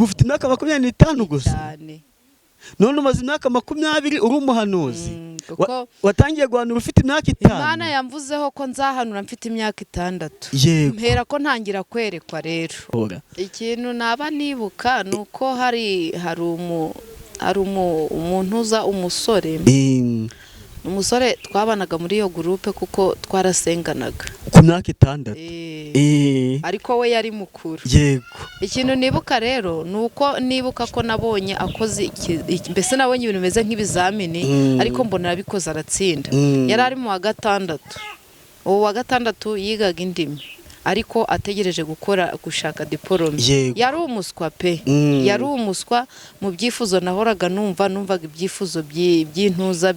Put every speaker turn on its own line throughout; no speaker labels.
Ufite imyaka 25 gusa
cyane.
none umaze imyaka 20 uri umuhanuzi. Watangiye guhanura ufite imyaka 5.
Imana yamvuzeho ko nzahanura mfite imyaka 6. Mpera ko ntangira kwerekwa rero. Ikintu naba nibuka nuko hari umuntu uza umusore. Umusore twabanaga muri iyo groupe kuko twarasenganaga
ku myaka 6.
Ariko we yari mukuru.
Yego.
Ikintu nibuka rero nuko nibuka ko nabonye akoze mbese nabonye ibintu bimeze nk'ibizamini ariko mbona arabikoze aratsinda. Yari ari mu wa 6. Uwo wa 6 yigaga indimi ariko ategereje gushaka diplome. Yari umuswa pe. Yari umuswa mu byifuzo nahoraga numvaga ibyifuzo by'intuza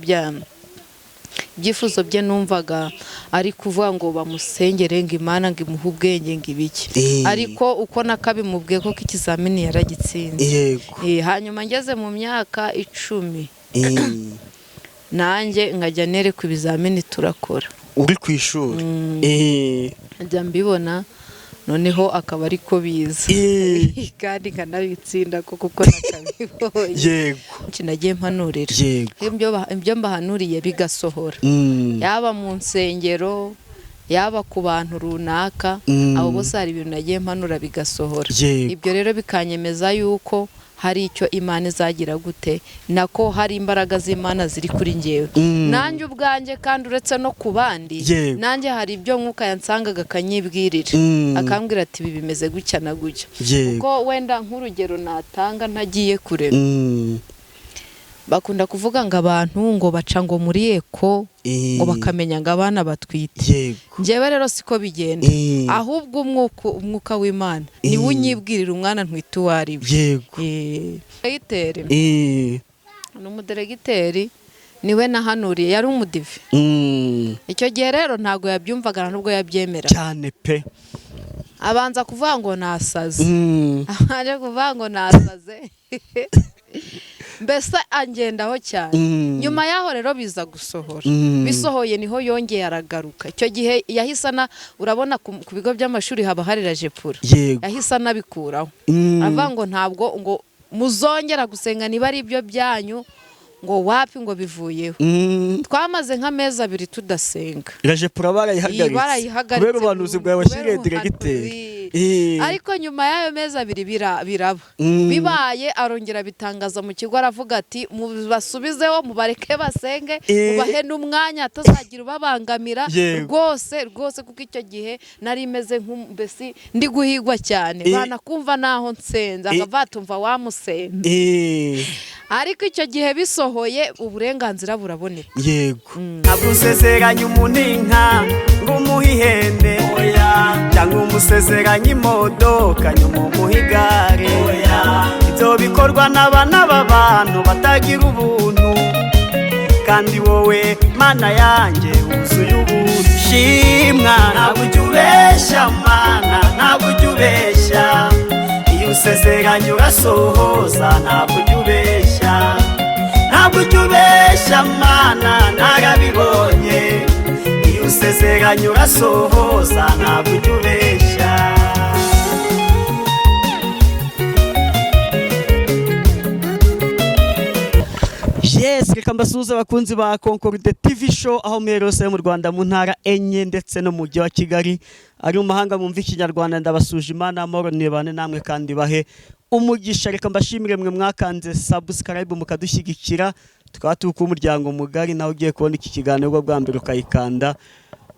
ibyifuzo bye numvaga ari kuvuga ngo bamusengere ngo Imana ngo imuhe ubwenge ngo ibiki. Ariko uko nakabimubwiye ko ikizamini yaragitsinze. Hanyuma ngeze mu myaka 10 nanjye nkajya nereka ibizamini turakora
uri ku ishuri.
Njya mbibona noneho akaba ariko biza kandi kanabitsinda kuko nakabibonye.
Yego.
Nagiye mpanurira. Ibyo mbahanuriye bigasohora. Yaba mu nsengero yaba ku bantu runaka abo bose hari ibintu nagiye mpanura bigasohora. Ibyo rero bikanyemeza yuko hari icyo Imana izagira gute nako hari imbaraga z'Imana ziri kuri njyewe. Nanjye ubwanjye kandi uretse no ku bandi nanjye hari ibyo mwuka yansangaga akanyibwirira akambwira ati ibi bimeze gutya na gutya. Kuko wenda nk'urugero natanga ntagiye kure. Bakunda kuvuga ngo abantu ngo baca ngo muri eko ngo bakamenya ngo abana batwite. Njyewe rero siko bigenda. Ahubwo umwuka w'Imana ni unyibwirira umwana ntwite uwari we. N'umudiregiteri niwe nahanuriye yari umudive. Icyo gihe rero ntago yabyumvaga nubwo yabyemera
cyane pe.
Abanza kuvuga ngo nasaze. Aje kuvuga ngo nasaze. Mbese angendaho cyane. Nyuma yaho rero biza gusohora. Bisohoye niho yongeye aragaruka. Icyo gihe yahisana urabona ku bigo by'amashuri haba hari rajepura. Yahisana bikuraho. Avuga ngo ntabwo ngo muzongera gusenga niba ari ibyo byanyu ngo wapi ngo bivuyeho. Twamaze nk'amezi 2 tudasenga.
Rajepura barayihagaritse. Kubera ubanuzi bwawe washiriye diregiteri.
Ariko nyuma y'ayo mezi 2 biraba. Bibaye arongera bitangaza mu kigo aravuga ati mubasubizeho mubareke basenge mubahe n'umwanya atazagira ubabangamira rwose kuko icyo gihe nari meze nk'umbesi ndi guhigwa cyane. Bana kumva naho nsenza akabatumva wamusenze. Ariko icyo gihe bisohoye uburenganzira buraboneka.
Yego.
Ntabusezeranya umuninka ngumuhihende cyangwa umusezeranya imodoka nyuma umuhigare. Ibyo bikorwa n'abana b'abantu batagira ubuntu kandi wowe Mana yanjye wuzuye ubuntu. Shimwa ntabwo ujya ubeshya Mana ntabwo ujya ubeshya. Iyo usezeranya urasohoza ntabwo ujya ubeshya. Ntabwo ujya ubeshya Mana narabibonye. Iyo usezeranya urasohoza ntabwo ujya ubeshya.
Yes, reka mbasuhuze abakunzi ba Concorde TV show aho mwerose mu Rwanda mu ntara enye ndetse no mu mujyi wa Kigali. Ari mu mahanga mumva ikinyarwanda ndabasuje Imana amahoro nibane namwe kandi bahe umugisha. Reka mbashimire mwe mwakanze subscribe mukadushyigikira tukaba tuku umuryango mugari naho ugiye kubona iki kiganiro bwa mbere ukayikanda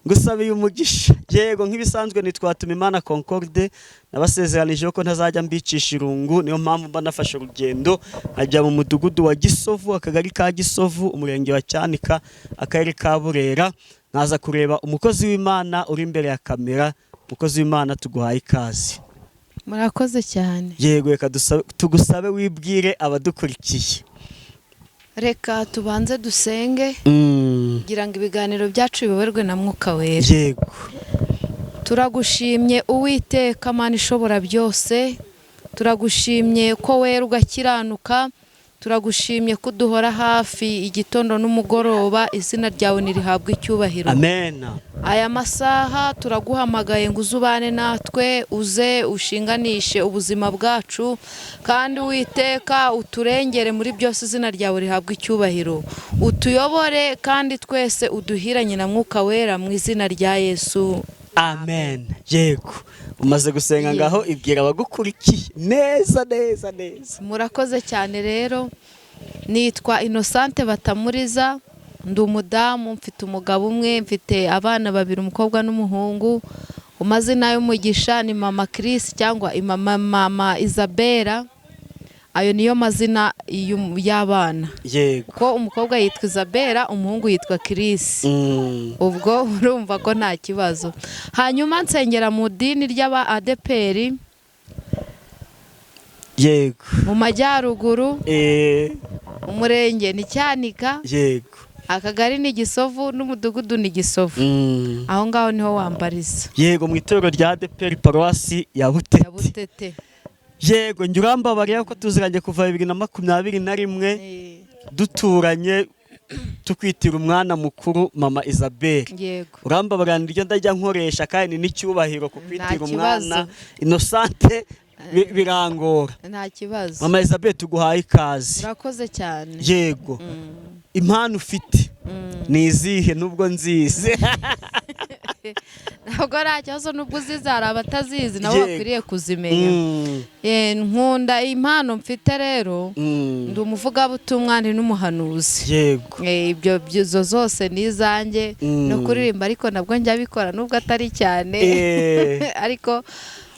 ngusabe umugisha. Yego nk'ibisanzwe nitwatuma Imana Concorde nabasezeranije ko ntazajya mbicisha irungu. Niyo mpamvu mba nafashe urugendo ajya mu mudugudu wa Gisovu akagari ka Gisovu umurenge wa Cyanika akarere ka Burera naza kureba umukozi w'Imana uri imbere ya kamera. Umukozi w'Imana tuguhaye ikaze.
Murakoze cyane.
Yego reka tugusabe wibwire abadukurikiye.
Reka tubanze dusenge kugira ngo ibiganiro byacu biyoborwe na Mwuka Wera.
Yego.
Turagushimye Uwiteka Mana ishobora byose. Turagushimye ko wera ugakiranuka. turagushimye ko duhora hafi igitondo n'umugoroba, izina ryawe nirihabwe icyubahiro.
Amen.
Aya masaha turaguhamagaye ngo uzubane natwe, uze ushinganishe ubuzima bwacu, kandi Uwiteka uturengere muri byose, izina ryawe rihabwe icyubahiro. Utuyobore kandi twese uduhiranye na Mwuka Wera mu izina rya Yesu.
Amen. Yego. Umaze gusenga ngaho ibwira abagukurikiye neza.
Murakoze cyane rero. Nitwa Innocente Batamuriza, ndi umudamu, mfite umugabo umwe, mfite abana 2, umukobwa n'umuhungu. Amazina y'umugisha ni Mama Chris cyangwa Mama Isabella. Ayo niyo mazina y'abana.
Yego.
Ko umukobwa yitwa Isabella, umuhungu yitwa Chris. Ubwo urumva ko nta kibazo. Hanyuma nsengera mu dini ry'aba ADPR.
Yego.
Mu majyaruguru. Umurenge ni Cyanika.
Yego.
Akagari ni Gisovu n'umudugudu ni Gisovu. Aho ngaho niho wambariza.
Yego, mu itorero rya ADPR Paruwasi ya Butete. Yego, njye urambabariye ko tuziranye kuva 2021 duturanye tukwitira umwana mukuru Mama Isabelle.
Yego.
Urambabariye ndiryo ndajya nkoresha kandi n'icyubahiro kukwitira umwana Innocente birangora.
Nta kibazo.
Mama Isabelle tuguhaye ikaze.
Urakoze cyane.
Yego. Impano ufite ni izihe nubwo nzize?
Ntabwo ari cyazo nubwo uzizara abatazizi nabo bakwiriye kuzimenya. Nkunda impano mfite rero, ndi umuvugabutumwa ndi n'umuhanuzi.
Yego.
Ibyo zose nizanjye no kuririmba, ariko nabwo njya bikora nubwo atari cyane. Ariko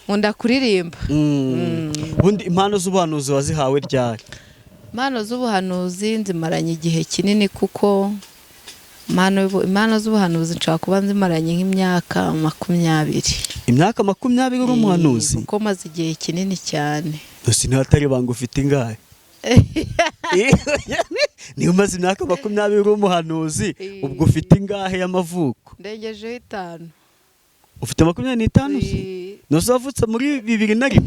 nkunda kuririmba.
Ubundi impano z'ubuhanuzi wazihawe ryari?
Impano z'ubuhanuzi nzimaranye igihe kinini, kuko impano z'ubuhanuzi nshaka kuba nzimaranye nk'imyaka 20.
Imyaka 20 uri umuhanuzi?
Kuko maze igihe kinini cyane.
Gusa ntatari banga ufite ingahe? Ni umaze imyaka 20 uri umuhanuzi, ubwo ufite ingahe y'amavuko?
Ndengejeho 5.
Ufite 25? Nose wavutse muri 2001?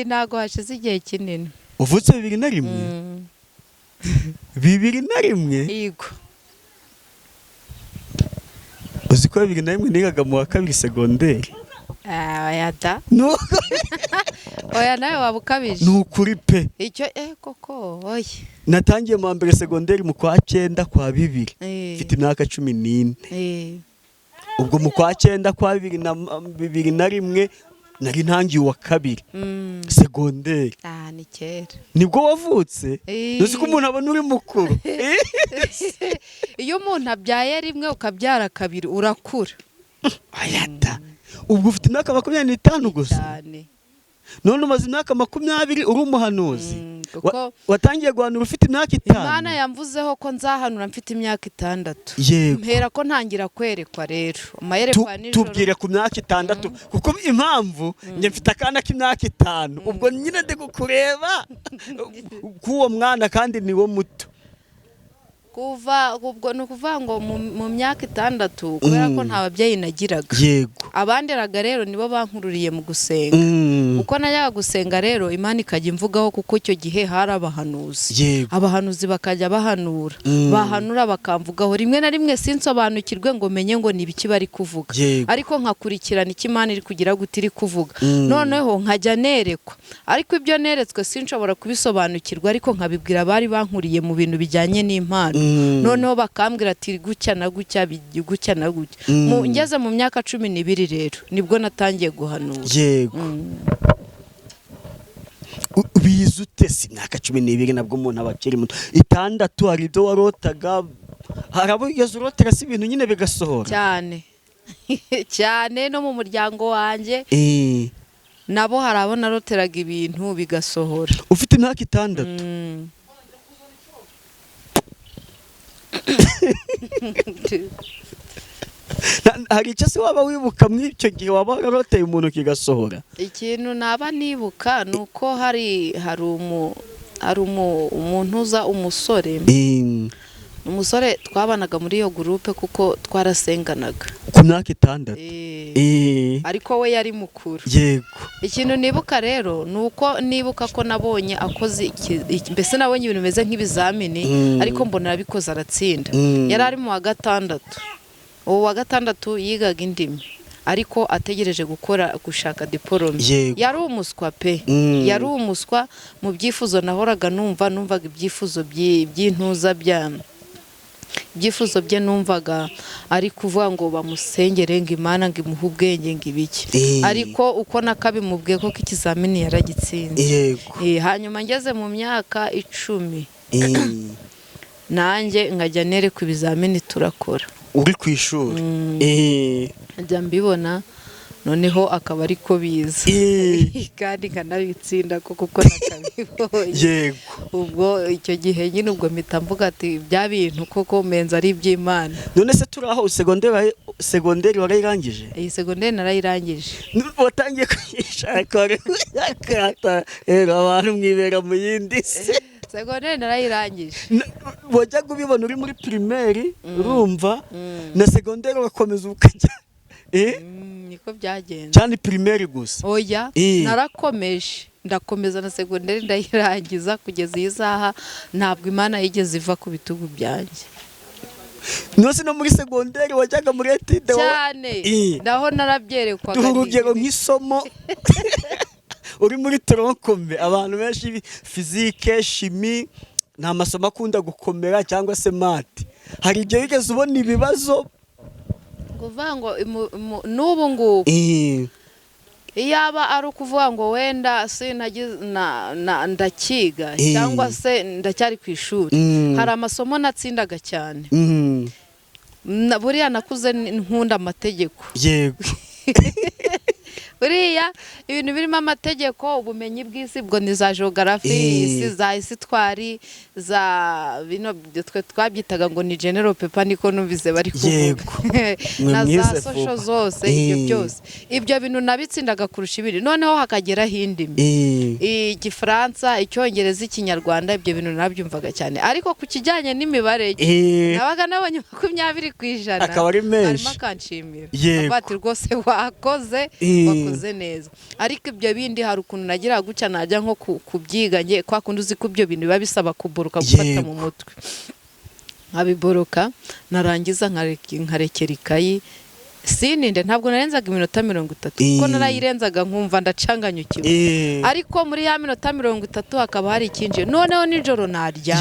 Ntago hashize igihe kinini.
Uvutse 2001? 2001?
Yego.
Uzi ko 2001 nigaga mu wa 2 segonderi?
Oya da.
Nuko
oya nawe wabukabije.
Nukuri pe.
Icyo koko oya.
Natangiye mu mbere segonderi mu kwa 9 kwa 2. Mfite imyaka 14. Ubwo mu kwa 9 kwa 2001 nari ntangiye uwa 2 segonderi.
Ni kera.
Nibwo wavutse? Uzi ko umuntu abona uri mukuru.
Iyo umuntu abyaye rimwe ukabyara 2 urakura.
Ayata. Ubwo ufite imyaka 25 gusa?
Cyane.
None umaze imyaka 20 uri umuhanuzi. Watangiye guhanura ufite imyaka 5?
Imana yamvuzeho ko nzahanura mfite imyaka 6.
Yego.
Mpera ko ntangira kwerekwa rero. Amayerekwa nijoro.
Tubwire ku myaka 6 kuko impamvu nje mfite akana k'imyaka 5. Ubwo nyine ndi kukureba kuwo mwana kandi niwo muto.
Kuva ubwo no kuvuga ngo mu myaka 6 kubera ko nta babyeyi nagiraga.
Yego.
Abanderaga rero nibo bankururiye mu gusenga. Uko najyaga gusenga rero Imana ikajya imvugaho, kuko icyo gihe hari abahanuzi. Abahanuzi bakajya bahanura. Bahanura bakamvugaho, rimwe na rimwe sinsobanukirwe ngo menye ngo ni ibiki bari kuvuga. Ariko nkakurikirana iki Imana iri kugira gutiri kuvuga. Noneho nkajya nerekwa. Ariko ibyo neretswe sinshobora kubisobanukirwa, ariko nkabibwira bari bankuriye mu bintu bijyanye n'impano. Noneho bakambwira ati gutya na gutya gutya na gutya. Ngeze mu myaka 12 rero nibwo natangiye guhanura.
Yego. Bizute si myaka 12 nabwo umuntu abakiri muto. 6 hari ibyo warotaga, harabo yazurotera si ibintu nyine bigasohora.
Cyane. Cyane no mu muryango wanjye. Nabo harabona roteraga ibintu bigasohora.
Ufite imyaka 6? Hari icyo se waba wibuka mw'icyo gihe waba waroteye umuntu kigasohora?
Ikintu naba nibuka nuko hari umuntu uza umusore umusore twabanaga muri iyo gurupe kuko twarasenganaga
ku myaka 6.
ariko we yari mukuru.
Yego.
Ikintu nibuka rero nuko nibuka ko nabonye akoze mbese nabonye ibintu bimeze nk'ibizamini ariko mbona abikoze aratsinda. Yari ari mu wa 6. Uwo wa 6 yigaga indimi ariko ategereje gushaka diplome. Yari umuswa pe. Yari umuswa mu byifuzo nahoraga numvaga ibyifuzo by'intuza ibyifuzo bye numvaga ari kuvuga ngo bamusengere ngo Imana ngo imuhe ubwenge ngo ibiki. Ariko uko nakabimubwiye ko ikizamini yaragitsinze. Hanyuma ngeze mu myaka 10 nanjye ngajya nereka ibizamini turakora
uri ku ishuri.
njya mbibona noneho akaba ariko biza kandi nkanabitsinda kuko nakabibonye.
Yego.
Ubwo icyo gihe nyine ubwo mpita mvuga ati bya bintu koko menza ari iby'Imana.
None se turaho segonderi warayirangije?
Iyi segonderi narayirangije.
Watangiye kwishaka abantu mwibera mu yindi se.
Segonderi narayirangije.
Wajya kubibona uri muri primaire urumva na segonderi wakomeza ukajya
niko byagenze.
Cyane primaire gusa.
Oya narakomeje ndakomeza na segonderi ndayirangiza kugeza iyi saha ntabwo Imana yigeze iva ku bitugu byanjye.
Nose no muri segonderi wajyaga muri etide
cyane ndaho narabyerekwaga.
Urugero nk'isomo uri muri troncome abantu benshi physique chimie nta masomo akunda gukomera cyangwa se mate. Hari igihe wigeze ubona ibibazo
kuvuga ngo n'ubu ngubu iyaba ari ukuvuga ngo wenda ndakiga cyangwa se ndacyari ku ishuri hari amasomo natsindaga cyane. Buriya nakuze nkunda amategeko.
Yego.
Buriya ibintu birimo amategeko ubumenyi bw'isi bwo ni za geography za histoire za bino twabyitaga ngo ni general paper niko numvize bari kuvuga na za social zose ibyo byose ibyo bintu nabitsindaga kurusha ibiri. Noneho hakagera hindimi Igifaransa Icyongereza Ikinyarwanda ibyo bintu nabyumvaga cyane ariko ku kijyanye n'imibare nabaga nabonye 20%
akaba ari menshi
akanshimira abati rwose wakoze neza. Ariko ibyo bindi hari ukuntu nagira guca najya nko kubyiganye kwa kundi uzi ko ibyo bintu biba bisaba kuburuka gufata mu mutwe nkabiboroka narangiza nkarekera ikayi sininde ntabwo narenzaga iminota 30 kuko narayirenzaga nkumva ndacanganyukiwe. Ariko muri ya minota 30 hakaba hari ikinje noneho nijoro narya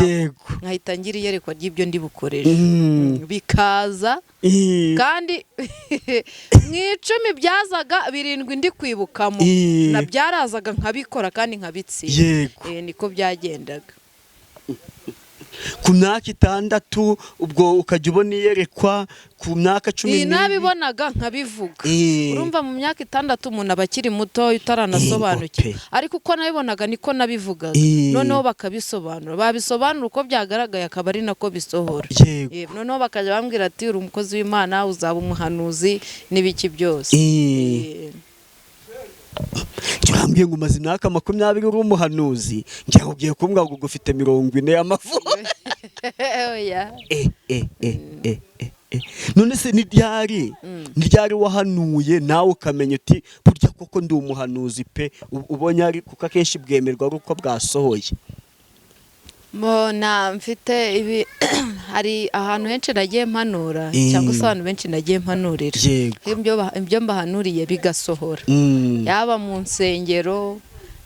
nkahita ngira iyerekwa ry'ibyo ndi bukoresha bikaza kandi mu 10 byazaga 7 ndi kwibukamo na byarazaga nkabikora kandi nkabitsinda. Niko byagendaga.
Ku myaka 6 ubwo ukajya ubona iyerekwa ku myaka 10
nabibonaga nkabivuga. Urumva mu myaka 6 umuntu abakiri muto utaranasobanukiwe ariko uko nabibonaga niko nabivugaga. Noneho bakabisobanura babisobanura uko byagaragaye akaba ari nako bisohora. Noneho bakajya bambwira ati uri umukozi w'Imana uzaba umuhanuzi n'ibiki byose. Cyambwiye ngo umaze imyaka 20 uri umuhanuzi njya ugiye kumbwa ngo ugufite 40 y'amavuko. Oya. None se ni ryari wahanuye nawe ukamenya uti burya koko ndi umuhanuzi pe ubonye ari kuko akenshi bwemerwa ari uko bwasohoye? Mbona mfite ibi hari ahantu henshi nagiye mpanura cyangwa se abantu benshi nagiye mpanurira ibyo mbahanuriye bigasohora yaba mu nsengero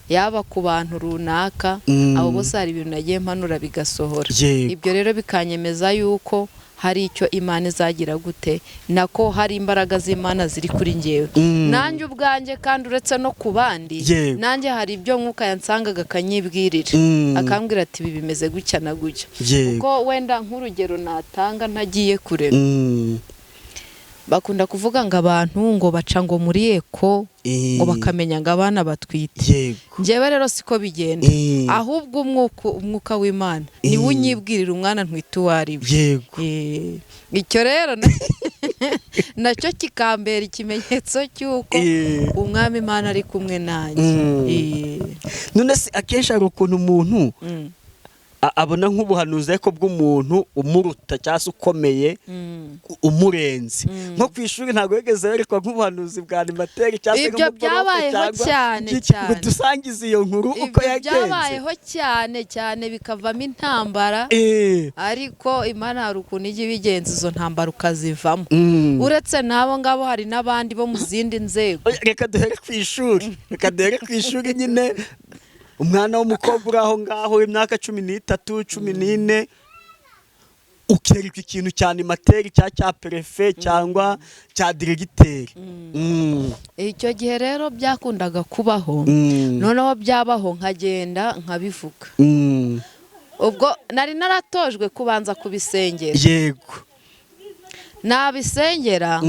yaba ku bantu runaka abo bose hari ibintu nagiye mpanura bigasohora. Ibyo rero bikanyemeza yuko hari icyo Imana izagira gute nako hari imbaraga z'Imana ziri kuri ngewe nanjye ubwanjye kandi uretse no ku bandi nanjye hari ibyo mwuka yansangaga akanyibwirira akambwira ati ibi bimeze gutya na gutya kuko wenda nk'urugero natanga ntagiye kure bakunda kuvuga ngo abantu ngo baca ngo muri eko ngo bakamenya ngo abana batwite. Njyewe rero siko bigenda ahubwo umwuka w'Imana ni unyibwirira umwana ntwite uwari we. Icyo rero nacyo kikambera ikimenyetso cy'uko umwami Imana ari kumwe nanjye. None se akenshi hari ukuntu umuntu
abona nk'ubuhanuzi ariko bw'umuntu umuruta cyangwa se ukomeye umurenze nko ku ishuri ntabwo yigeze yerekwa nk'ubuhanuzi bwa animateri cyangwa se
ibyo byabayeho cyane cyane
dusangize iyo nkuru uko yagenze
byabayeho cyane bikavamo intambara ariko Imana hari ukuntu ijya ibigenza izo ntambara ukazivamo uretse n'abo ngabo hari n'abandi bo mu zindi nzego.
Reka duhere ku ishuri nyine umwana w'umukobwa uri aho ngaho w'imyaka 13 14 ukereka ikintu cya animateri cya perefe cyangwa cya diregiteri.
Icyo gihe rero byakundaga kubaho noneho byabaho nkagenda nkabivuga ubwo nari naratojwe kubanza kubisengera.
Yego
nabisengera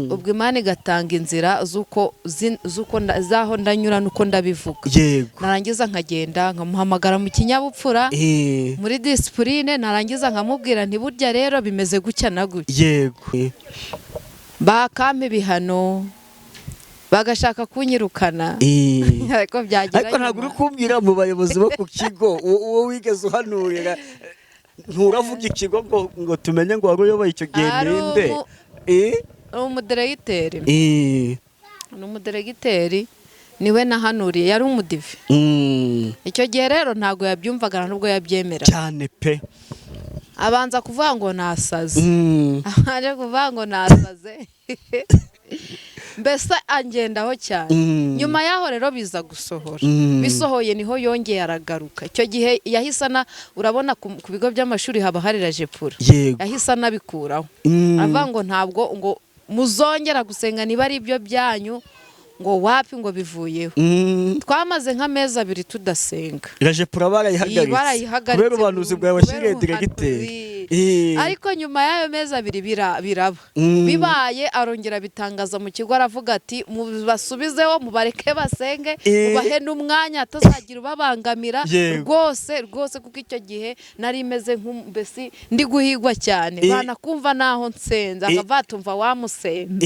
ubwo Imana igatanga inzira z'uko zaho ndanyura nuko ndabivuga.
Yego
narangiza nkagenda nkamuhamagara mu kinyabupfura muri discipline narangiza nkamubwira nti burya rero bimeze gutya na gutya.
Yego
bakampa ibihano bagashaka kunyirukana ariko byagira
ariko ntabwo uri kubwira mu bayobozi bo ku kigo uwo wigeze uhanurira nturavuga ikigo ngo tumenye ngo wari uyoboye icyo gihe ninde?
Umudiregiteri niwe nahanuriye yari umudive. Icyo gihe rero ntabwo yabyumvaga nubwo yabyemera
cyane pe.
Abanza kuvuga ngo nasaze aje kuvuga ngo nasaze mbese angendaho cyane. Nyuma yaho rero biza gusohora bisohoye niho yongeye aragaruka. Icyo gihe yahisana urabona ku bigo by'amashuri haba hari rajepura yahisana bikuraho avuga ngo ntabwo ngo muzongera gusenga niba ari ibyo byanyu ngo wapi ngo bivuyeho. Twamaze nk'amezi 2 tudasenga
rajepura barayihagaritse kubera ubuhanuzi bwawe washyiriye diregiteri.
Ariko nyuma y'ayo mezi 2 biraba bibaye arongera bitangaza mu kigo aravuga ati mubasubizeho mubareke basenge mubahe n'umwanya atazagira ubabangamira rwose kuko icyo gihe nari meze nk'umbesi ndi guhigwa cyane banakumva naho nsenza akabatumva wamusenze.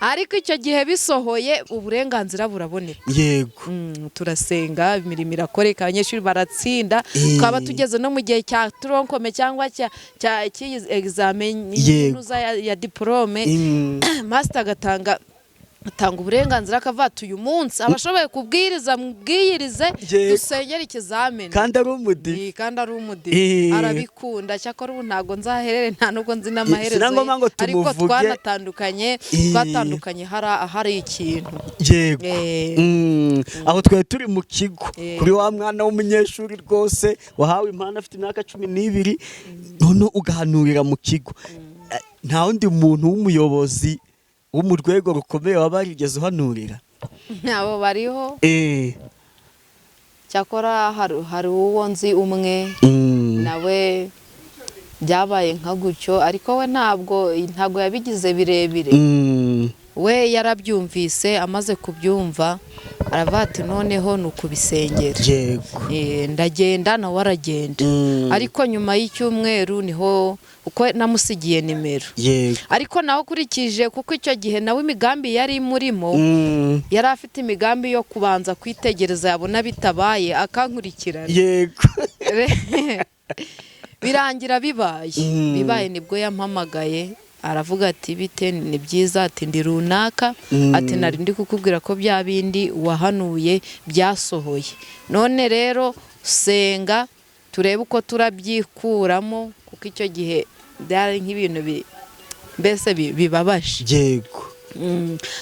Ariko icyo gihe bisohoye uburenganzira buraboneka.
Yego
turasenga imirimo irakoreka abanyeshuri baratsinda twaba tugeze no mu gihe cya tronkome cyangwa cya examen ya diplome master agatanga uburenganzira akavata uyu munsi abashoboye kubwiriza mubwiyirize dusengera ikizamini
kandi ari umudi
arabikunda cyakora ubu ntago nzaherere nta nubwo nzi n'amaherezo ariko twatandukanye hari ikintu.
Yego aho twari turi mu kigo kuri wa mwana w'umunyeshuri rwose wahawe impano afite imyaka 12 none ugahanurira mu kigo. Nta wundi muntu w'umuyobozi wo mu rwego rukomeye waba yarigeze uhanurira?
Nabo bariho cyakora hari uwo nzi umwe nawe byabaye nka gutyo ariko we ntabwo yabigize birebire. We yarabyumvise amaze kubyumva aravati noneho nukubisengera. Ndagenda nawe aragenda ariko nyuma y'icyumweru niho uko namusigiye nimero. Ariko naho kurikije kuko icyo gihe nawe imigambi yari murimo yari afite imigambi yo kubanza kwitegereza yabona bitabaye akankurikirana. Birangira bibaye nibwo yampamagaye aravuga ati bite ni byiza ati ndi runaka ati nari ndi kukubwira ko bya bindi wahanuye byasohoye none rero senga turebe uko turabyikuramo kuko icyo gihe byari nk'ibintu mbese bibabaje.
Yego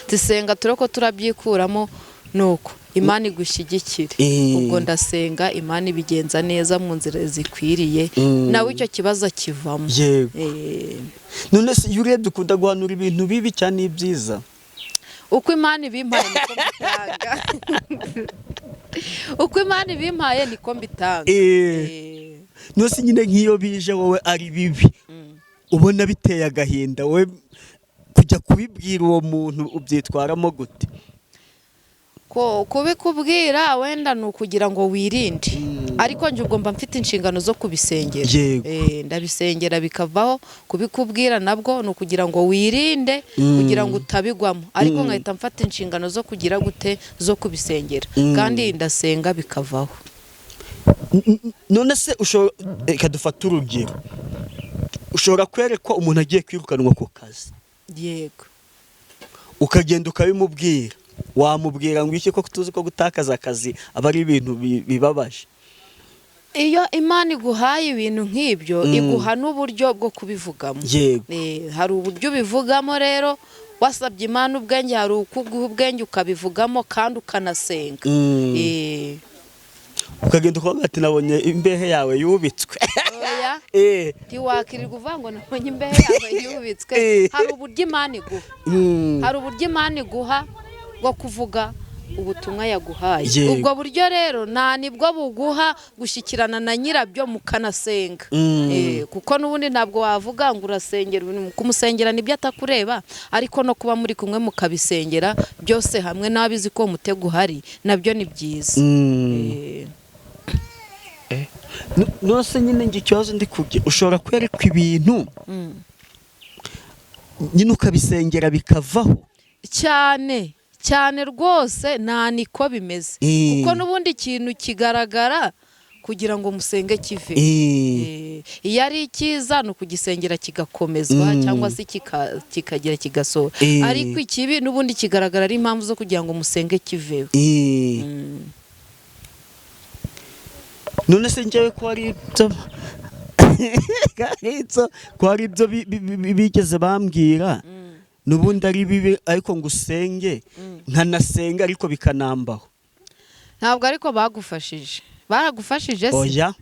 tisenga turebe ko turabyikuramo nuko Imana igushyigikire. Ubwo ndasenga Imana ibigenza neza mu nzira zikwiriye nawe icyo kibazo kivamo.
None se yure dukunda guhanura ibintu bibi cyane ibyiza
uko Imana ibimpaye niko mbitanga. Uko Imana ibimpaye niko mbitanga.
Nose nyine nk'iyo bije wowe ari bibi ubona biteye agahinda wowe kujya kubibwira uwo muntu ubyitwaramo gute?
Kubikubwira wenda nukugira ngo wirinde ariko nje ugomba mfite inshingano zo kubisengera. Ndabisengera bikavaho kubikubwira nabwo nukugira ngo wirinde kugira ngo utabigwamo ariko nkahita mfata inshingano zo kugira gute zo kubisengera kandi ndasenga bikavaho.
none se ushobora reka dufate urugero ushobora kwerekwa umuntu agiye kwirukanwa ku kazi
yego
ukagenda ukabimubwira wamubwira ngo iki ko tuzi ko gutakaza akazi aba ari ibintu bibabaje
iyo Imana iguhaye ibintu nk'ibyo iguha n'uburyo bwo kubivugamo hari uburyo ubivugamo rero wasabye Imana ubwenge hari ukuguha ubwenge ukabivugamo kandi ukanasenga
ukagenda ukavuga ati nabonye imbehe yawe yubitswe
ntiwakirirwa uvuga ngo nabonye imbehe yawe yubitswe hari uburyo Imana iguha bwo kuvuga ubutumwa yaguhaye ubwo buryo rero nibwo buguha gushyikirana na nyirabyo mukanasenga kuko n'ubundi ntabwo wavuga ngo urasengera kumusengera nibyo atakureba ariko no kuba muri kumwe mukabisengera byose hamwe n'abizi ko umutego uhari nabyo ni byiza
nose nyine njye ikibazo ndi kubye ushobora kwerekwa ibintu nyine ukabisengera bikavaho cyane rwose niko bimeze kuko n'ubundi ikintu kigaragara kugira ngo musenge kive iyo ari icyiza ni ukugisengera kigakomezwa cyangwa se kikagira kigasohora ariko ikibi n'ubundi kigaragara ari impamvu zo kugira ngo musenge kiveho none se njyewe ko hari ibyo bigeze bambwira n'ubundi ari bibi ariko ngo usenge nkanasenga ariko bikanambaho
ntabwo ariko baragufashije se
oya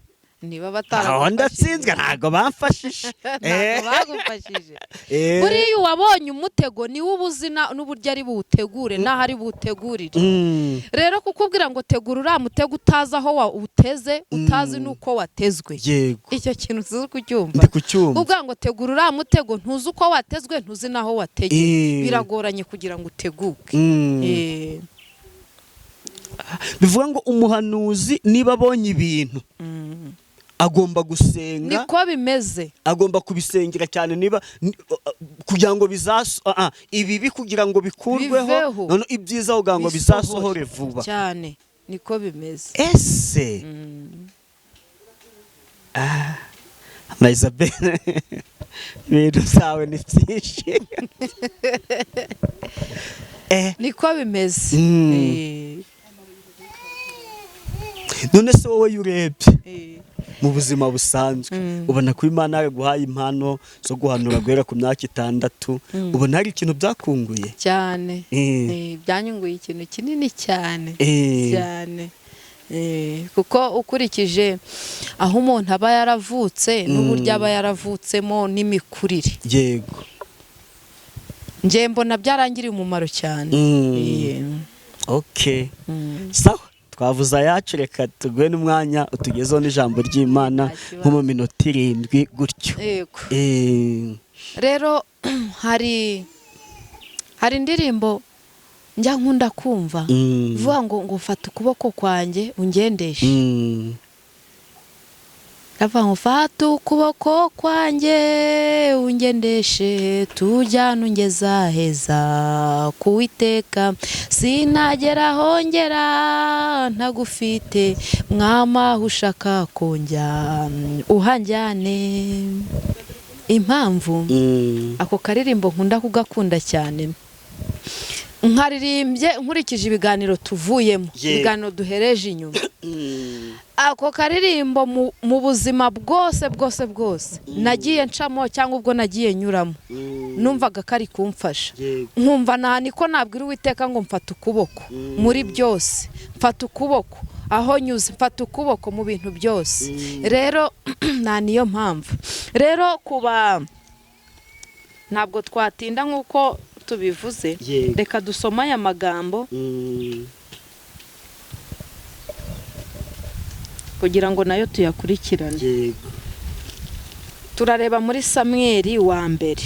niba bataragufashije
ndatsinzwe ntabwo bamfashije
ntabwo bagufashije buriya uwabonye umutego niwe uba uzi n'uburyo ari buwutegure n'aho ari buwutegurire rero kukubwira ngo tegura uriya mutego utazi aho uteze utazi n'uko watezwe icyo kintu tuzi kucyumva ubwira ngo tegura uriya mutego ntuzi uko watezwe ntuzi n'aho wategeye biragoranye kugira ngo uteguke
bivuga ngo umuhanuzi niba abonye ibintu agomba gusenga
niko bimeze
agomba kubisengera cyane niba kugira ngo ibibi kugira ngo bikurweho none ibyiza kugira ngo bizasohore vuba
cyane niko bimeze
ese Isabelle ibintu byawe ni byinshi
niko bimeze
none se wowe urebye mu buzima busanzwe ubona ko Imana yaguhaye impano zo guhanura guhera ku myaka 6 ubona hari ikintu byakunguye
cyane byanyunguye ikintu kinini cyane kuko ukurikije aho umuntu aba yaravutse n'uburyo aba yaravutsemo n'imikurire
yego
njye mbona byarangiriye umumaro cyane
sawa twavuze ayacu reka tuguhe n'umwanya utugezeho n'ijambo ry'Imana nko mu minota 7 gutyo
rero hari indirimbo njya nkunda kumva vuga ngo fata ukuboko kwanjye ungendeshe ngo fata ukuboko kwanjye ungendeshe tujyana ungeza heza kuwiteka sinagera hongera ntagufite mwama ushaka konjya uhanjyane impamvu ako karirimbo nkunda kugakunda cyane nkaririmbye nkurikije ibiganiro tuvuyemo ibiganiro duhereje inyuma ako karirimbo mu buzima bwose nagiye ncamo cyangwa ubwo nagiye nyuramo numvaga kari kumfasha nkumva niko nabwira Uwiteka ngo mfata ukuboko muri byose mfata ukuboko aho nyuze mfata ukuboko mu bintu byose rero niyo mpamvu rero kuba ntabwo twatinda nk'uko tubivuze reka dusoma aya magambo kugira ngo nayo tuyakurikirane turareba muri Samweli wa mbere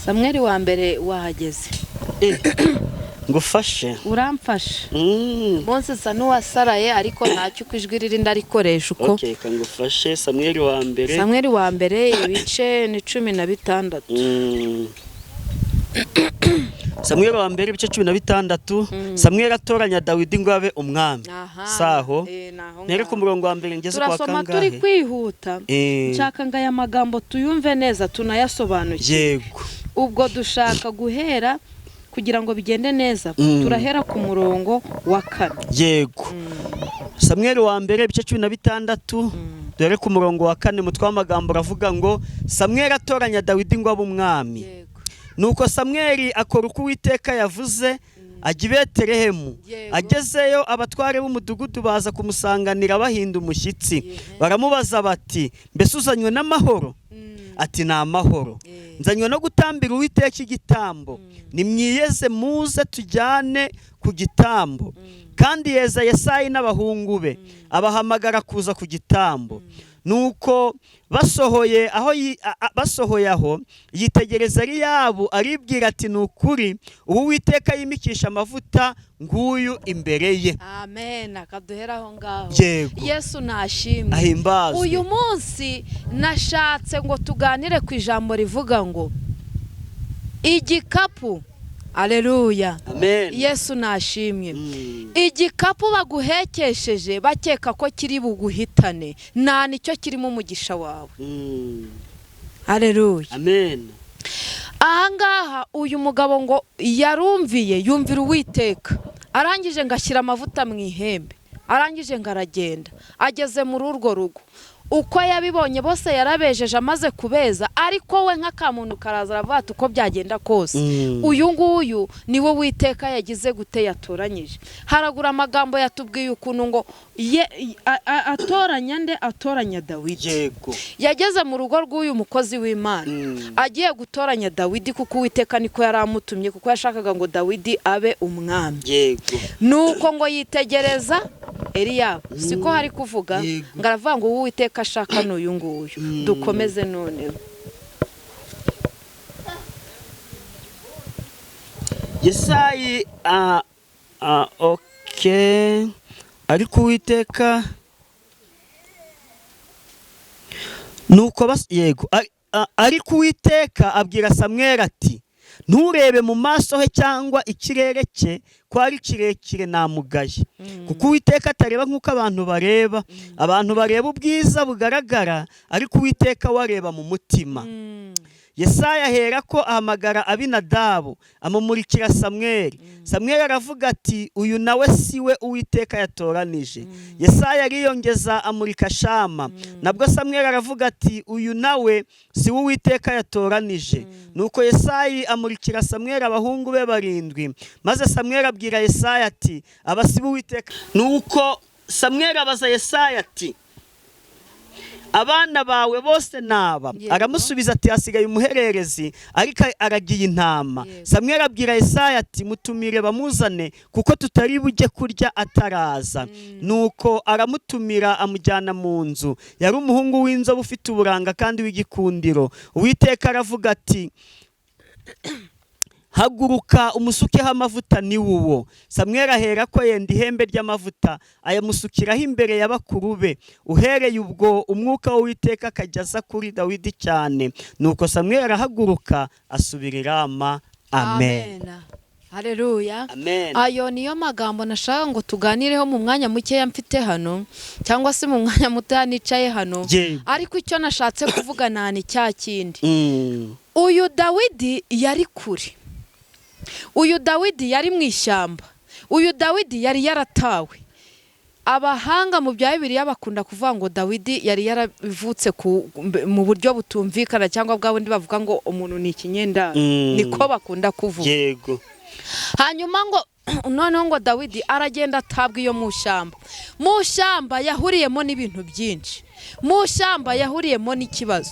Samweli wa mbere wahageze
ngufashe
uramfasha Mose sa n'uwasaraye ariko ntacyo kwijwi riri ndarikoresha uko
ngufashe Samweli wa mbere
ibice ni 16
Samweli wa mbere ibice 16 Samweli atoranya Dawidi ngo abe umwami. Saho nere ku murongo wa mbere ngeze kwa kangahe.
Turasoma turi kwihuta. Nshaka ngaya magambo tuyumve neza tunayasobanukire.
Yego.
Ubwo dushaka guhera kugira ngo bigende neza turahera ku murongo wa 4.
Yego. Samweli wa mbere ibice 16 dore ku murongo wa 4 mutwa amagambo ravuga ngo Samweli atoranya Dawidi ngo abe umwami.
Yego.
Nuko Samweli akora uko Uwiteka yavuze ajya i Betelehemu. Agezeyo abatware b'umudugudu baza kumusanganira bahinda umushyitsi. Baramubaza bati mbese uzanywe n'amahoro? Ati ni amahoro. Nzanywe no gutambira Uwiteka igitambo. Nimwiyeze muze tujyane ku gitambo. Kandi yeza Yesayi n'abahungu be abahamagara kuza ku gitambo. Nuko basohoye aho yitegereza Eliyabu aribwira ati nukuri Uwiteka yimikisha amavuta nguyu imbere ye.
Amen. Akaduheraho ngaho.
Yesu
nashimwe.
Ahimbazwe.
Uyu munsi nashatse ngo tuganire ku ijambo rivuga ngo igikapu. Aleluya.
Amen.
Yesu nashimwe. Igikapu baguhekesheje bakeka ko kiri buguhitane nta nicyo kirimo umugisha wawe. Aleluya.
Amen.
Ahangaha uyu mugabo ngo yarumviye yumvira Uwiteka arangije ngashyira amavuta mu ihembe arangije ngaragenda ageze muri urwo rugo uko yabibonye bose yarabejeje amaze kubeza ariko we nk'akamuntu karaza aravuga uko byagenda kose uyu nguyu niwe Uwiteka yagize gute yatoranyije. Haragura amagambo yatubwiye ukuntu ngo atoranya nde atoranya Dawidi.
Yego.
Yageze mu rugo rw'uyu mukozi w'Imana agiye gutoranya Dawidi kuko Uwiteka niko yaramutumye kuko yashakaga ngo Dawidi abe umwami.
Yego.
Nuko ngo yitegereza Eliyabu siko hari kuvuga ngaravuga ngo Uwiteka ashaka n'uyu nguyu. Dukomeze none.
Yesayi okay. Ariko Uwiteka nuko yego ariko Uwiteka abwira Samweli ati nturebe mu maso he cyangwa ikirere cye ko ari kirekire namugaye kuko Uwiteka atareba nk'uko abantu bareba ubwiza bugaragara ariko Uwiteka wareba mu mutima. Yesaya ahera ko ahamagara Abinadabu amumurikira Samweli. Samweli aravuga ati uyu nawe siwe Uwiteka yatoranije. Yesaya ariyongeza amurika Shama. Nabwo Samweli aravuga ati uyu nawe si Uwiteka yatoranije. Nuko Yesayi amurikira Samweli abahungu be 7. Maze Samweli abwira Yesaya ati aba si Uwiteka. Nuko Samweli abaza Yesaya ati abana bawe bose naba. Aramusubiza ati hasigaye umuhererezi ariko aragiye intama. Samweli abwira Yesaya ati mutumire bamuzane kuko tutari bujye kurya ataraza. Nuko aramutumira amujyana mu nzu. Yari umuhungu w'inzobe ufite uburanga kandi w'igikundiro. Uwiteka aravuga ati haguruka umusukeho amavuta ni wuwo. Samweli ahera ko yenda ihembe ry'amavuta ayamusukiraho imbere y'abakuru be. Uhereye ubwo umwuka w'Uwiteka akajyaza kuri Dawidi cyane. Nuko Samweli arahaguruka asubira i Rama. Amen.
Haleluya.
Amen.
Ayo niyo magambo nashaka ngo tuganireho mu mwanya muke mfite hano cyangwa se mu mwanya muto nicaye hano. Ariko icyo nashatse kuvuga nani cya kindi. Uyu Dawidi yari kure. Uyu Dawidi yari mu ishyamba. Uyu Dawidi yari yaratawe. Abahanga mu bya Bibiliya bakunda kuvuga ngo Dawidi yari yaravutse mu buryo butumvikana cyangwa bwa bundi bavuga ngo umuntu ni ikinyenda. Niko bakunda kuvuga.
Yego.
Hanyuma ngo noneho ngo Dawidi aragenda atabwa iyo mu shyamba. Mu shyamba yahuriyemo n'ibintu byinshi. Mu shyamba yahuriyemo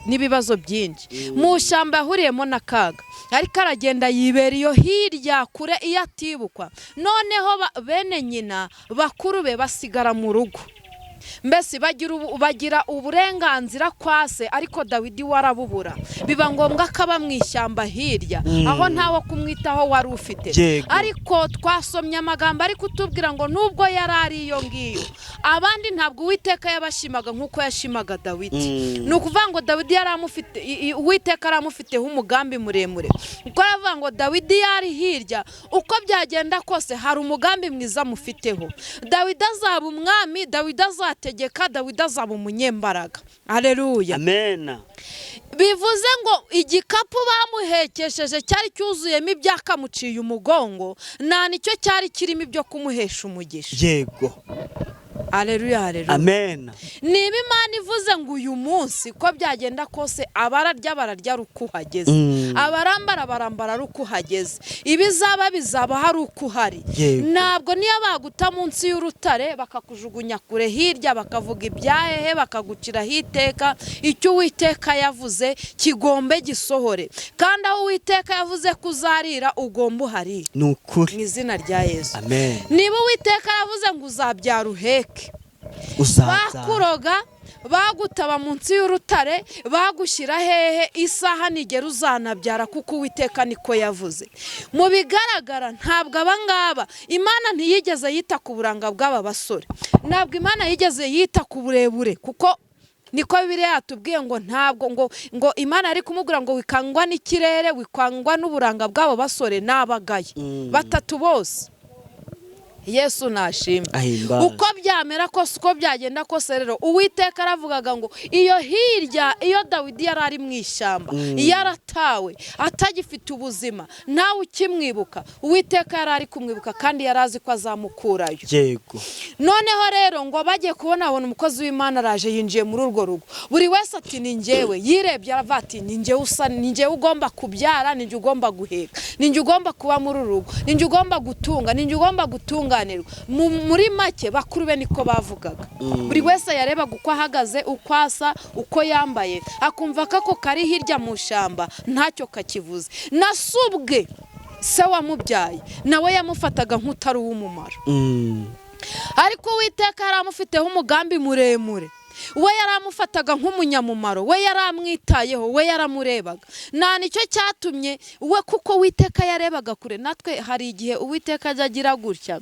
n'ibibazo byinshi. Mu shyamba yahuriyemo n'akaga. Ariko aragenda yibera iyo hirya kure iyo atibukwa. Noneho bene nyina bakuru be basigara mu rugo. mbese bagira uburenganzira kwa se, ariko Dawidi warabubura, biba ngombwa ko aba mu ishyamba hirya aho ntawo kumwitaho wari ufite. Ariko twasomye amagambo ari kutubwira ngo nubwo yari ari iyo ngiyo, abandi ntabwo Uwiteka yabashimaga nk'uko yashimaga Dawidi. Ni ukuvuga ngo Dawidi yari amufite, Uwiteka yari amufiteho umugambi muremure, kuko aravuga ngo Dawidi yari hirya, uko byagenda kose hari umugambi mwiza mufiteho. Dawidi azaba umwami, Dawidi azategeka, Dawidi azaba umunyembaraga. Haleluya,
amen.
Bivuze ngo igikapu bamuhekesheje cyari cyuzuyemo ibyakamuciye umugongo, nta nicyo cyari kirimo ibyo kumuhesha umugisha.
Yego,
haleluya, haleluya,
amen.
Niba Imana ivuze ngo uyu munsi ko byagenda kose abararya ruko uhageze, abarambara barambara ruko uhageze, ibizaba bizaba hari uko uhari. Ntabwo niyo baguta munsi y'urutare bakakujugunya kure hirya bakavuga ibyahehe bakagucira hiteka, icyo Uwiteka yavuze kigombe gisohore, kandi aho Uwiteka yavuze kuzarira ugomba uhari.
Ni ukuri,
mu izina rya Yesu,
amen.
Niba Uwiteka yavuze ngo uzabyara uheke, bakuroga bagutaba munsi y'urutare bagushyira hehe, isaha nigera uzanabyara, kuko Uwiteka niko yavuze. Mu bigaragara ntabwo abangaba Imana ntiyigeze yita ku buranga bw'aba basore, ntabwo Imana yigeze yita ku burebure, kuko niko Bibiliya yatubwiye ngo ntabwo ngo Imana ari kumubwira ngo wikangwa n'ikirere, wikangwa n'uburanga bw'abo basore n'abagaye batatu bose. Yesu nashimwe. Uko byamera kose, uko byagenda kose rero, Uwiteka aravugaga ngo iyo hirya, iyo Dawidi yari ari mu ishyamba, yaratawe atagifite ubuzima, nawe ukimwibuka, Uwiteka yari ari kumwibuka kandi yari azi ko azamukurayo.
Yego.
Noneho rero ngo bagiye kubona abona umukozi w'Imana araje yinjiye muri urwo rugo, buri wese ati ni njyewe, yirebye aravuga ati ni njyewe ugomba kubyara, ni njye ugomba guheka, ni njye ugomba kuba muri uru rugo, ni njye ugomba gutunga, ni njye ugomba gutunga. Muri make bakuru be niko bavugaga. Buri wese yarebaga uko ahagaze, uko asa, uko yambaye, akumva ko kari hirya mu shamba ntacyo kakivuze. Nasubwe se wamubyaye nawe yamufataga nk'utari uw'umumaro, ariko Uwiteka yari amufiteho umugambi muremure. We yaramufataga nk'umunyamumaro, we yaramwitayeho, we yaramurebaga. Nta nicyo cyatumye we, kuko Uwiteka yarebaga kure. Natwe hari igihe Uwiteka ajya agira gutya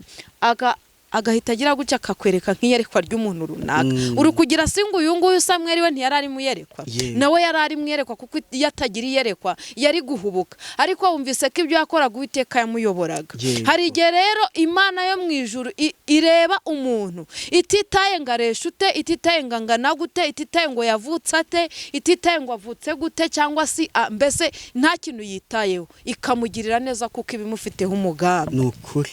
agahita agira gutya akakwereka nk'iyerekwa ry'umuntu runaka, uri kugira singa uyu nguyu Samweli we ntiyari ari muyerekwa, nawe yari ari muyerekwa, kuko iyo atagira iyerekwa yari guhubuka, ariko wumvise ko ibyo yakoraga Uwiteka yamuyoboraga. Hari igihe rero Imana yo mu ijuru ireba umuntu ititaye ngo areshe ute, ititaye ngo angana gute, ititaye ngo yavutse ate, ititaye ngo avutse gute, cyangwa si mbese nta kintu yitayeho, ikamugirira neza kuko ibimufiteho umugambi.
Ni ukuri.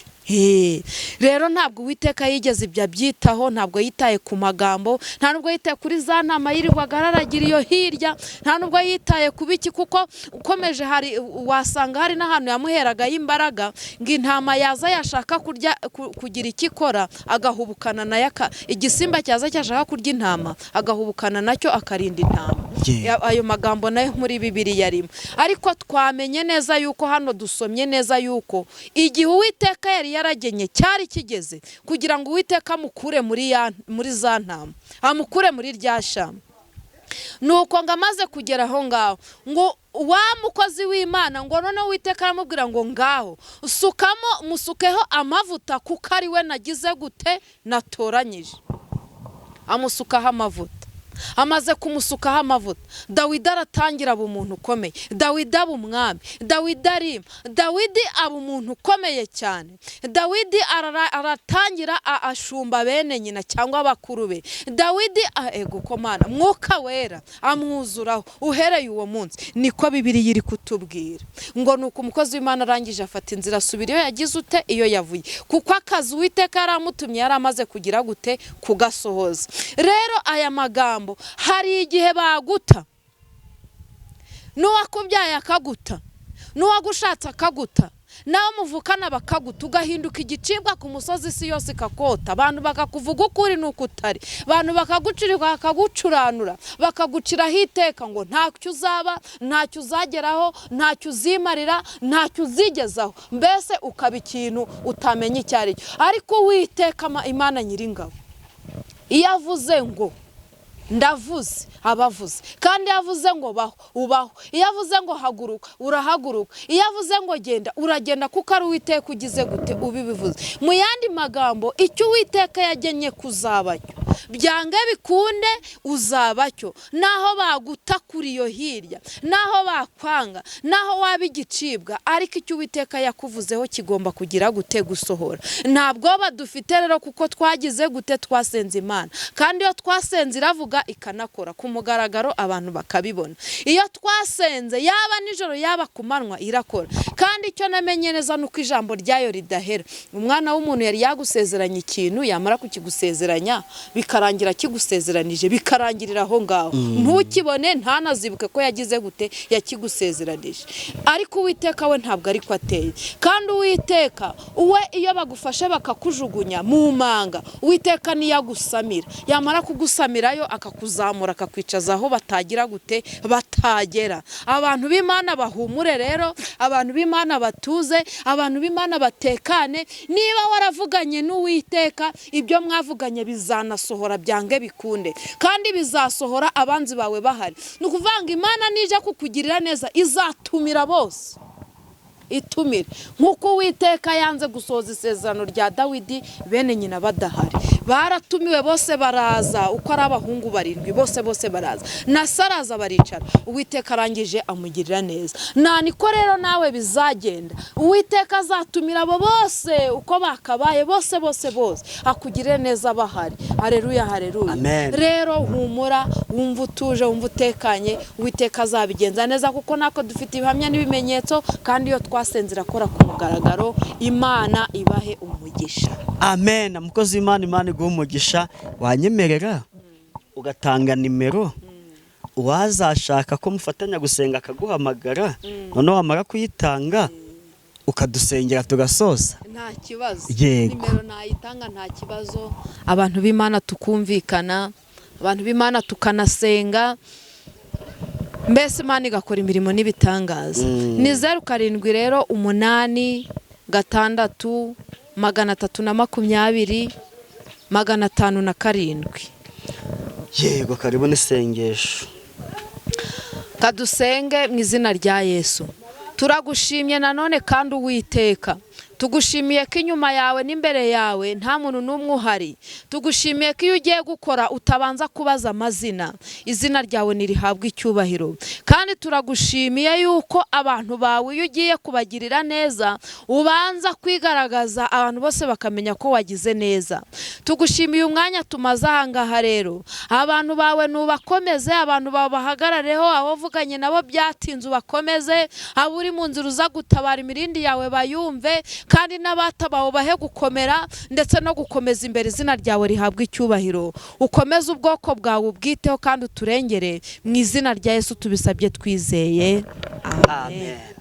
Rero ntabwo Uwiteka yigeze ibyo abyitaho, ntabwo yitaye ku magambo, nta nubwo yitaye kuri za ntama yirirwaga araragira iyo hirya, nta nubwo yitaye ku biki, kuko ukomeje hari wasanga hari n'ahantu yamuheragayo imbaraga ngo intama yaza yashaka kurya kugira ikikora agahubukana nayo, igisimba cyaza cyashaka kurya intama agahubukana nacyo akarinda intama. Ayo magambo nayo muri Bibiliya arimo, ariko twamenye neza yuko hano dusomye neza yuko igihe Uwiteka yari yaragenye cyari kigeze kugira ngo Uwiteka amukure muri za ntama, amukure muri rya shamba. Nuko ngo amaze kugera aho ngaho, ngo wa mukozi w'Imana ngo none Uwiteka aramubwira ngo ngaho musukeho amavuta, kuko ari we nagize gute natoranyije. Amusukaho amavuta. Amaze kumusukaho amavuta, Dawidi aratangira aba umuntu ukomeye, Dawidi aba umwami, Dawidi arima, Dawidi aba umuntu ukomeye cyane. Dawidi aratangira ashumba bene nyina cyangwa abakuru be. Dawidi Mana Mwuka Wera amwuzuraho uhereye uwo munsi. Niko Bibiliya iri kutubwira ngo nuko umukozi w'Imana arangije afata inzira asubira iyo yagize ute, iyo yavuye, kuko akazi Uwiteka yaramutumye yari amaze kugira gute kugasohoza. Rero aya magambo, hari igihe baguta, n'uwakubyaye akaguta, n'uwagushatse akaguta, nawe muvukana bakaguta, ugahinduka igicibwa ku musozi, isi yose ikakota, abantu bakakuvuga ukuri nuko utari, abantu bakagucirika bakagucuranura, bakaguciraho iteka ngo ntacyo uzaba, ntacyo uzageraho, ntacyo uzimarira, ntacyo uzigezaho, mbese ukaba ikintu utamenya icyo ari cyo. Ariko Uwiteka Imana Nyiringabo iyo avuze ngo ndavuze abavuze, kandi yavuze ngo baho ubaho, iyo avuze ngo haguruka urahaguruka, iyo avuze ngo genda uragenda, kuko ari Uwiteka ugize gute ubibivuze. Mu yandi magambo icyo Uwiteka yagennye kuzabacyo byange bikunde uzabacyo, naho baguta kuri yo hirya, naho bakwanga, naho waba igicibwa, ariko icyo Uwiteka yakuvuzeho kigomba kugira gute gusohora. Ntabwo badufite rero kuko twagize gute twasenze Imana, kandi iyo twasenze iravuga ikanakora ku mugaragaro abantu bakabibona. Iyo twasenze yaba nijoro yaba ku manywa irakora, kandi icyo namenye neza nuko ijambo ryayo ridahera. Umwana w'umuntu yari yagusezeranya ikintu, yamara kukigusezeranya bikarangira kigusezeranije, bikarangirira aho ngaho, ntukibone ntanazibuke ko yagize gute yakigusezeranije. Ariko Uwiteka we ntabwo ariko ateye, kandi Uwiteka uwe iyo bagufashe bakakujugunya mu manga, Uwiteka niyagusamira, yamara kugusamirayo akakuzamura akakwicaza aho batagira gute batagera. Abantu b'Imana bahumure rero, abantu b'Imana batuze, abantu b'Imana batekane. Niba waravuganye n'Uwiteka, ibyo mwavuganye bizanasohora byange bikunde, kandi bizasohora abanzi bawe bahari. Nukuvanga Imana nije kukugirira neza izatumira bose, itumire nkuko Uwiteka yanze gusoza isezerano rya Dawidi bene nyina badahari. Baratumiwe bose baraza, uko ari abahungu 7 bose baraza, na Saraza baricara. Uwiteka arangije amugirira neza. Niko rero nawe bizagenda, Uwiteka azatumira abo bose uko bakabaye, bose akugirire neza bahari. Haleluya, haleluya. Rero humura, wumva utuje, wumva utekanye, Uwiteka azabigenza neza, kuko nako dufite ibihamya n'ibimenyetso, kandi iyo twasenze irakora ku mugaragaro. Imana ibahe umugisha.
Amen. Mukozi w'Imana, Imana iguhe umugisha. Wanyemerera ugatanga nimero uwazashaka ko mufatanya gusenga akaguhamagara, none wamara kuyitanga ukadusengera tugasoza?
Nta kibazo, nimero nayitanga nta kibazo. Abantu b'Imana tukumvikana, abantu b'Imana tukanasenga, mbese Imana igakora imirimo n'ibitangaza. Ni 07 rero 8 6 320 507.
Yego, karibu n'isengesho.
Kadusenge mu izina rya Yesu. Turagushimye nanone kandi Uwiteka, tugushimiye ko inyuma yawe n'imbere yawe nta muntu n'umwe uhari. Tugushimiye ko iyo ugiye gukora utabanza kubaza amazina, izina ryawe nirihabwa icyubahiro. Kandi turagushimiye yuko abantu bawe iyo ugiye kubagirira neza ubanza kwigaragaza, abantu bose bakamenya ko wagize neza. Tugushimiye umwanya tumaze ahangaha rero, abantu bawe nubakomeze, abantu bawe bahagarareho, abavuganye nabo byatinze ubakomeze, abo uri mu nzira uza gutabara imirindi yawe bayumve, kandi n'abatabaho bahe gukomera ndetse no gukomeza imbere. Izina ryawe rihabwa icyubahiro, ukomeze ubwoko bwawe ubwiteho kandi uturengere. Mu izina rya Yesu tubisabye twizeye, amen.